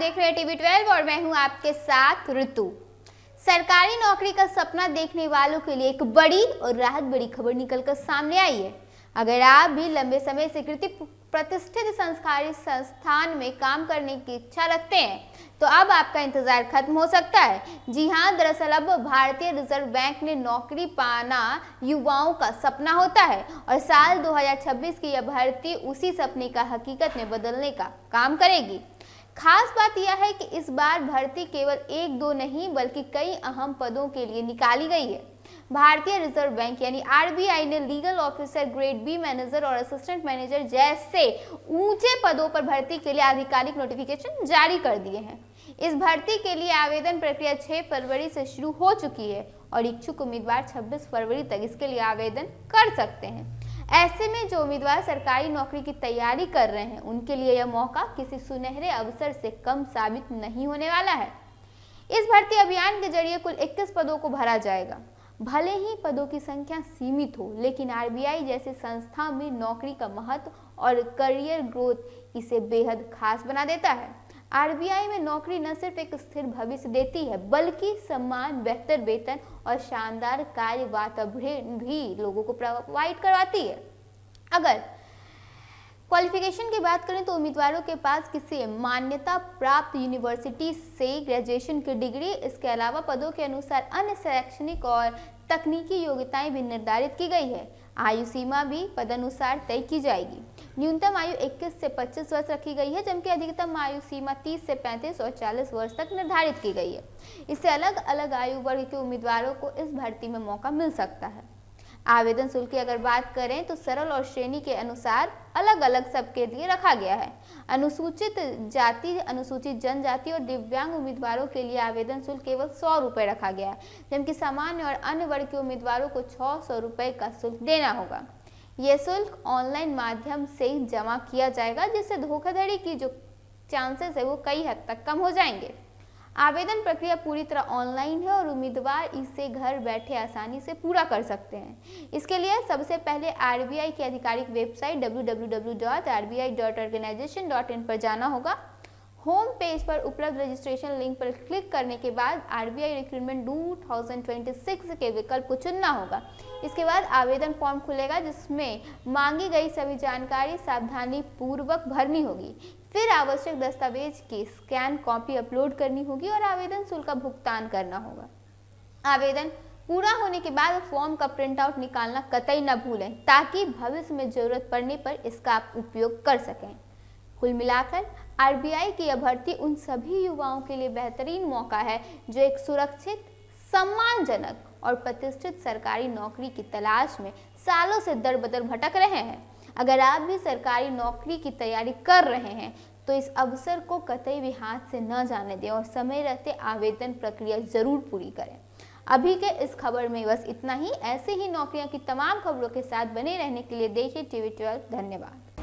देख रहे हैं टीवी 12 और मैं हूं आपके साथ ऋतु। सरकारी नौकरी का सपना देखने वालों के लिए एक बड़ी और राहत बड़ी खबर निकलकर सामने आई है। अगर आप भी लंबे समय से किसी प्रतिष्ठित सरकारी संस्थान में काम करने की इच्छा रखते हैं तो अब आपका इंतजार खत्म हो सकता है। जी हां, दरअसल अब भारतीय रिजर्व बैंक ने नौकरी पाना युवाओं का सपना होता है और साल 2026 की यह भर्ती उसी सपने का हकीकत में बदलने का काम करेगी। खास बात यह है कि इस बार भर्ती केवल एक दो नहीं बल्कि कई अहम पदों के लिए निकाली गई है। भारतीय रिजर्व बैंक यानी आरबीआई ने legal officer, grade B manager और असिस्टेंट मैनेजर जैसे ऊंचे पदों पर भर्ती के लिए आधिकारिक नोटिफिकेशन जारी कर दिए हैं। इस भर्ती के लिए आवेदन प्रक्रिया 6 फरवरी से शुरू हो चुकी है और इच्छुक उम्मीदवार 26 फरवरी तक इसके लिए आवेदन कर सकते हैं। ऐसे में जो उम्मीदवार सरकारी नौकरी की तैयारी कर रहे हैं उनके लिए यह मौका किसी सुनहरे अवसर से कम साबित नहीं होने वाला है। इस भर्ती अभियान के जरिए कुल 21 पदों को भरा जाएगा। भले ही पदों की संख्या सीमित हो, लेकिन आरबीआई जैसी संस्था में नौकरी का महत्व और करियर ग्रोथ इसे बेहद खास बना देता है। आरबीआई में नौकरी न सिर्फ एक स्थिर भविष्य देती है बल्कि सम्मान, बेहतर वेतन और शानदार कार्य वातावरण भी लोगों को प्रोवाइड करवाती है। अगर क्वालिफिकेशन की बात करें तो उम्मीदवारों के पास किसी मान्यता प्राप्त यूनिवर्सिटी से ग्रेजुएशन की डिग्री, इसके अलावा पदों के अनुसार अन्य शैक्षणिक और तकनीकी योग्यताएं भी निर्धारित की गई है। आयु सीमा भी पदानुसार तय की जाएगी। न्यूनतम आयु 21 से 25 वर्ष रखी गई है, जबकि अधिकतम आयु सीमा 30 से 35 और 40 वर्ष तक निर्धारित की गई है। इससे अलग अलग आयु वर्ग के उम्मीदवारों को इस भर्ती में मौका मिल सकता है। आवेदन शुल्क की अगर बात करें तो सरल और श्रेणी के अनुसार अलग अलग सबके लिए रखा गया है। अनुसूचित जाति, अनुसूचित जनजाति और दिव्यांग उम्मीदवारों के लिए आवेदन शुल्क केवल 100 रुपये रखा गया है, जबकि सामान्य और अन्य वर्ग के उम्मीदवारों को 600 रुपये का शुल्क देना होगा। यह शुल्क ऑनलाइन माध्यम से जमा किया जाएगा, जिससे धोखाधड़ी की जो चांसेस है वो कई हद तक कम हो जाएंगे। आवेदन प्रक्रिया पूरी तरह ऑनलाइन है और उम्मीदवार इसे घर बैठे आसानी से पूरा कर सकते हैं। इसके लिए सबसे पहले आरबीआई की आधिकारिक वेबसाइट www.rbi.organization.in पर जाना होगा। होम पेज पर उपलब्ध रजिस्ट्रेशन लिंक पर क्लिक करने के बाद आरबीआई रिक्रूटमेंट 2026 के विकल्प को चुनना होगा। इसके बाद आवेदन फॉर्म खुलेगा, जिसमें मांगी गई सभी जानकारी सावधानी पूर्वक भरनी होगी। फिर आवश्यक दस्तावेज की स्कैन कॉपी अपलोड करनी होगी और आवेदन शुल्क का भुगतान करना होगा। आवेदन पूरा होने के बाद फॉर्म का प्रिंट आउट निकालना कतई न भूलें, ताकि भविष्य में जरूरत पड़ने पर इसका आप उपयोग कर सकें। कुल मिलाकर आरबीआई की यह भर्ती उन सभी युवाओं के लिए बेहतरीन मौका है जो एक सुरक्षित, सम्मानजनक और प्रतिष्ठित सरकारी नौकरी की तलाश में सालों से दर बदर भटक रहे हैं। अगर आप भी सरकारी नौकरी की तैयारी कर रहे हैं तो इस अवसर को कतई भी हाथ से न जाने दें और समय रहते आवेदन प्रक्रिया जरूर पूरी करें। अभी के इस खबर में बस इतना ही। ऐसे ही नौकरियों की तमाम खबरों के साथ बने रहने के लिए देखिए टीवी 12। धन्यवाद।